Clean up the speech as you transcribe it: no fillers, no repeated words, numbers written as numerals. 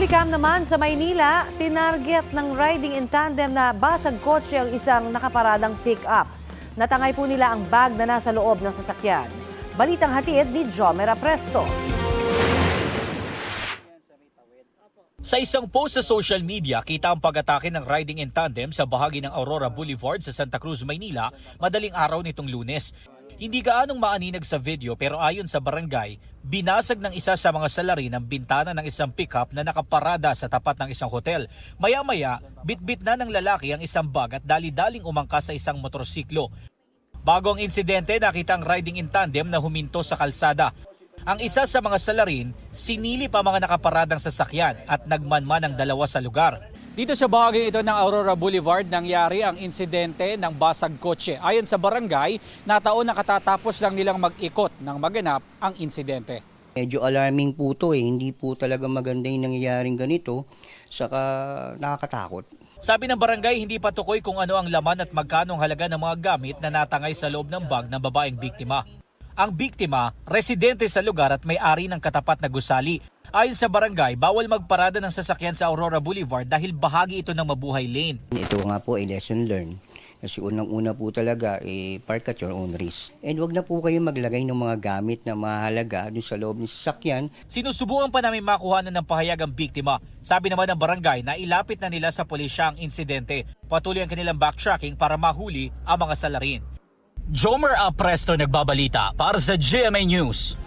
Tulikam naman sa Maynila, tinarget ng riding in tandem na basag kotse ang isang nakaparadang pick-up. Natangay po nila ang bag na nasa loob ng sasakyan. Balitang hatid ni Jomer Apresto. Sa isang post sa social media, kita ang pag-atake ng riding in tandem sa bahagi ng Aurora Boulevard sa Santa Cruz, Maynila, madaling araw nitong Lunes. Hindi gaanong maaninag sa video pero ayon sa barangay, binasag ng isa sa mga salarin ang bintana ng isang pickup na nakaparada sa tapat ng isang hotel. Maya-maya, bitbit na ng lalaki ang isang bag at dali-daling umangkas sa isang motorsiklo. Bago ang insidente, nakita ang riding in tandem na huminto sa kalsada. Ang isa sa mga salarin, sinilip ang mga nakaparadang sasakyan at nagmanman ang dalawa sa lugar. Dito sa bahagi ito ng Aurora Boulevard, nangyari ang insidente ng basag kotse. Ayon sa barangay, nataon na katatapos lang nilang mag-ikot nang maganap ang insidente. Medyo alarming po ito hindi po talaga maganda yung nangyayaring ganito, saka nakakatakot. Sabi ng barangay, hindi pa tukoy kung ano ang laman at magkano ang halaga ng mga gamit na natangay sa loob ng bag ng babaeng biktima. Ang biktima, residente sa lugar at may-ari ng katapat na gusali. Ayon sa barangay, bawal magparada ng sasakyan sa Aurora Boulevard dahil bahagi ito ng mabuhay lane. Ito nga po ay lesson learned. Kasi unang-una po talaga, park at your own risk. And wag na po kayo maglagay ng mga gamit na mahalaga doon sa loob ng sasakyan. Sinusubukan pa namin makuhanan ng pahayag ang biktima. Sabi naman ng barangay na ilapit na nila sa pulisya ang insidente. Patuloy ang kanilang backtracking para mahuli ang mga salarin. Jomer Apresto nagbabalita para sa GMA News.